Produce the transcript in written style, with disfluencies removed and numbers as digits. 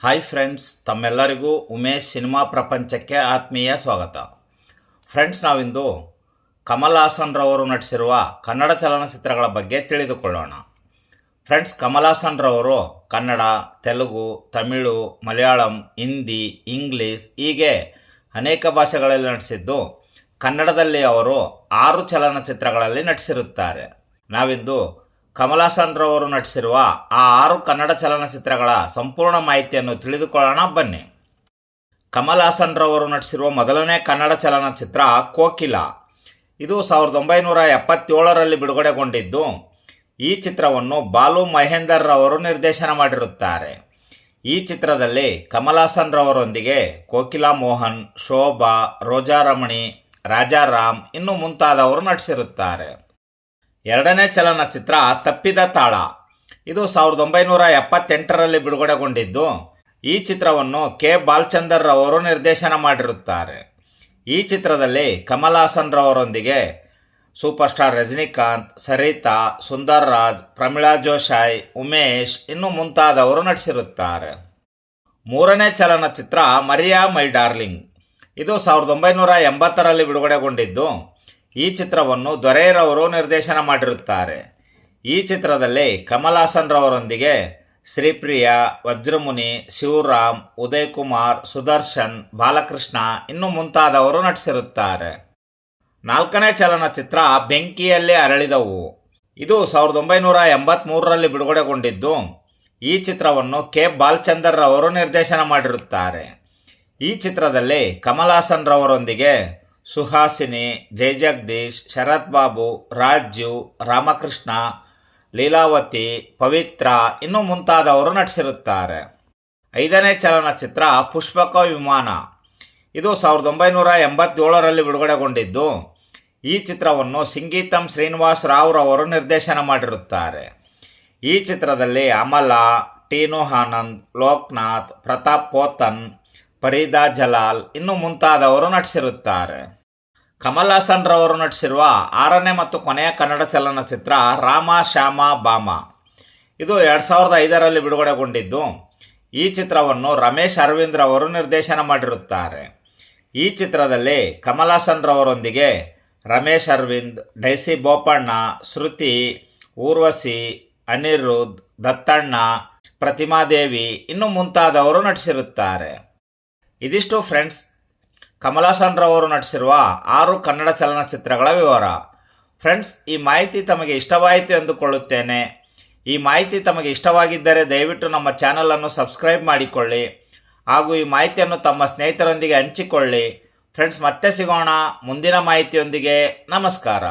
Hi friends, ತಮ್ಮೆಲ್ಲರಿಗೂ Umesh cinema ಪ್ರಪಂಚಕ್ಕೆ ಆತ್ಮೀಯ ಸ್ವಾಗತ. ಫ್ರೆಂಡ್ಸ್, ನಾವಿಂದು ಕಮಲ್ ಹಾಸನ್ ರವರು ನಟಿಸಿರುವ ಕನ್ನಡ ಚಲನಚಿತ್ರಗಳ ಬಗ್ಗೆ ತಿಳಿದುಕೊಳ್ಳೋಣ. ಫ್ರೆಂಡ್ಸ್, ಕಮಲ್ ಹಾಸನ್ ರವರು ಕನ್ನಡ, ತೆಲುಗು, ತಮಿಳು, ಮಲಯಾಳಂ, ಹಿಂದಿ, ಇಂಗ್ಲೀಷ್ ಹೀಗೆ ಅನೇಕ ಭಾಷೆಗಳಲ್ಲಿ ನಟಿಸಿದ್ದು, ಕನ್ನಡದಲ್ಲಿ ಅವರು 6 ಚಲನಚಿತ್ರಗಳಲ್ಲಿ ನಟಿಸಿರುತ್ತಾರೆ. ನಾವಿಂದು ಕಮಲ್ ಹಾಸನ್ ರವರು ನಟಿಸಿರುವ ಆ 6 ಕನ್ನಡ ಚಲನಚಿತ್ರಗಳ ಸಂಪೂರ್ಣ ಮಾಹಿತಿಯನ್ನು ತಿಳಿದುಕೊಳ್ಳೋಣ ಬನ್ನಿ. ಕಮಲ್ ಹಾಸನ್ ರವರು ನಟಿಸಿರುವ ಮೊದಲನೇ ಕನ್ನಡ ಚಲನಚಿತ್ರ ಕೋಕಿಲ. ಇದು 1977ರಲ್ಲಿ ಬಿಡುಗಡೆಗೊಂಡಿದ್ದು, ಈ ಚಿತ್ರವನ್ನು ಬಾಲು ಮಹೇಂದರ್ ರವರು ನಿರ್ದೇಶನ ಮಾಡಿರುತ್ತಾರೆ. ಈ ಚಿತ್ರದಲ್ಲಿ ಕಮಲ್ ಹಾಸನ್ ರವರೊಂದಿಗೆ ಕೋಕಿಲಾ ಮೋಹನ್, ಶೋಭಾ, ರೋಜಾ ರಮಣಿ, ರಾಜಾರಾಮ್ ಇನ್ನೂ ಮುಂತಾದವರು ನಟಿಸಿರುತ್ತಾರೆ. ಎರಡನೇ ಚಲನಚಿತ್ರ ತಪ್ಪಿದ ತಾಳ. ಇದು 1978ರಲ್ಲಿ ಬಿಡುಗಡೆಗೊಂಡಿದ್ದು, ಈ ಚಿತ್ರವನ್ನು ಕೆ ಬಾಲಚಂದರ್ ರವರು ನಿರ್ದೇಶನ ಮಾಡಿರುತ್ತಾರೆ. ಈ ಚಿತ್ರದಲ್ಲಿ ಕಮಲ್ ಹಾಸನ್ ರವರೊಂದಿಗೆ ಸೂಪರ್ ಸ್ಟಾರ್ ರಜನಿಕಾಂತ್, ಸರಿತಾ, ಸುಂದರ್ ರಾಜ್, ಪ್ರಮೀಳಾ ಜೋಶಾಯ್, ಉಮೇಶ್ ಇನ್ನೂ ಮುಂತಾದವರು ನಟಿಸಿರುತ್ತಾರೆ. ಮೂರನೇ ಚಲನಚಿತ್ರ ಮರಿಯಾ ಮೈ ಡಾರ್ಲಿಂಗ್. ಇದು 1980ರಲ್ಲಿ ಬಿಡುಗಡೆಗೊಂಡಿದ್ದು, ಈ ಚಿತ್ರವನ್ನು ದೊರೈರವರು ನಿರ್ದೇಶನ ಮಾಡಿರುತ್ತಾರೆ. ಈ ಚಿತ್ರದಲ್ಲಿ ಕಮಲ್ ಹಾಸನ್ ರವರೊಂದಿಗೆ ಶ್ರೀಪ್ರಿಯಾ, ವಜ್ರಮುನಿ, ಶಿವರಾಮ್, ಉದಯ್ ಕುಮಾರ್, ಸುದರ್ಶನ್, ಬಾಲಕೃಷ್ಣ ಇನ್ನೂ ಮುಂತಾದವರು ನಟಿಸಿರುತ್ತಾರೆ. ನಾಲ್ಕನೇ ಚಲನಚಿತ್ರ ಬೆಂಕಿಯಲ್ಲಿ ಅರಳಿದವು. ಇದು 1983ರಲ್ಲಿ ಬಿಡುಗಡೆಗೊಂಡಿದ್ದು, ಈ ಚಿತ್ರವನ್ನು ಕೆ ಬಾಲಚಂದರ್ ರವರು ನಿರ್ದೇಶನ ಮಾಡಿರುತ್ತಾರೆ. ಈ ಚಿತ್ರದಲ್ಲಿ ಕಮಲ್ ಹಾಸನ್ ರವರೊಂದಿಗೆ ಸುಹಾಸಿನಿ, ಜಯಜಗದೀಶ್, ಶರತ್ ಬಾಬು, ರಾಜು, ರಾಮಕೃಷ್ಣ, ಲೀಲಾವತಿ, ಪವಿತ್ರ ಇನ್ನೂ ಮುಂತಾದವರು ನಟಿಸಿರುತ್ತಾರೆ. ಐದನೇ ಚಲನಚಿತ್ರ ಪುಷ್ಪಕ ವಿಮಾನ. ಇದು 1987ರಲ್ಲಿ ಬಿಡುಗಡೆಗೊಂಡಿದ್ದು, ಈ ಚಿತ್ರವನ್ನು ಸಂಗೀತಂ ಶ್ರೀನಿವಾಸ್ ರಾವ್ ರವರು ನಿರ್ದೇಶನ ಮಾಡಿರುತ್ತಾರೆ. ಈ ಚಿತ್ರದಲ್ಲಿ ಅಮಲಾ, ಟೀನು ಆನಂದ್, ಲೋಕ್ನಾಥ್, ಪ್ರತಾಪ್ ಪೋತನ್, ಫರೀದಾ ಜಲಾಲ್ ಇನ್ನೂ ಮುಂತಾದವರು ನಟಿಸಿರುತ್ತಾರೆ. ಕಮಲ್ ಹಾಸನ್ ರವರು ನಟಿಸಿರುವ 6ನೇ ಮತ್ತು ಕೊನೆಯ ಕನ್ನಡ ಚಲನಚಿತ್ರ ರಾಮ ಶ್ಯಾಮ ಬಾಮ. ಇದು 2005ರಲ್ಲಿ ಬಿಡುಗಡೆಗೊಂಡಿದ್ದು, ಈ ಚಿತ್ರವನ್ನು ರಮೇಶ್ ಅರವಿಂದ್ ರವರು ನಿರ್ದೇಶನ ಮಾಡಿರುತ್ತಾರೆ. ಈ ಚಿತ್ರದಲ್ಲಿ ಕಮಲ್ ಹಾಸನ್ ರವರೊಂದಿಗೆ ರಮೇಶ್ ಅರವಿಂದ್, ಡೈಸಿ ಬೋಪಣ್ಣ, ಶ್ರುತಿ, ಊರ್ವಶಿ, ಅನಿರುದ್ಧ್, ದತ್ತಣ್ಣ, ಪ್ರತಿಮಾದೇವಿ ಇನ್ನೂ ಮುಂತಾದವರು ನಟಿಸಿರುತ್ತಾರೆ. ಇದಿಷ್ಟು ಫ್ರೆಂಡ್ಸ್, ಕಮಲ್ ಹಾಸನ್ ರವರು ನಟಿಸಿರುವ 6 ಕನ್ನಡ ಚಲನಚಿತ್ರಗಳ ವಿವರ. ಫ್ರೆಂಡ್ಸ್, ಈ ಮಾಹಿತಿ ತಮಗೆ ಇಷ್ಟವಾಯಿತು ಎಂದುಕೊಳ್ಳುತ್ತೇನೆ. ಈ ಮಾಹಿತಿ ತಮಗೆ ಇಷ್ಟವಾಗಿದ್ದರೆ ದಯವಿಟ್ಟು ನಮ್ಮ ಚಾನಲನ್ನು ಸಬ್ಸ್ಕ್ರೈಬ್ ಮಾಡಿಕೊಳ್ಳಿ ಹಾಗೂ ಈ ಮಾಹಿತಿಯನ್ನು ತಮ್ಮ ಸ್ನೇಹಿತರೊಂದಿಗೆ ಹಂಚಿಕೊಳ್ಳಿ. ಫ್ರೆಂಡ್ಸ್, ಮತ್ತೆ ಸಿಗೋಣ ಮುಂದಿನ ಮಾಹಿತಿಯೊಂದಿಗೆ. ನಮಸ್ಕಾರ.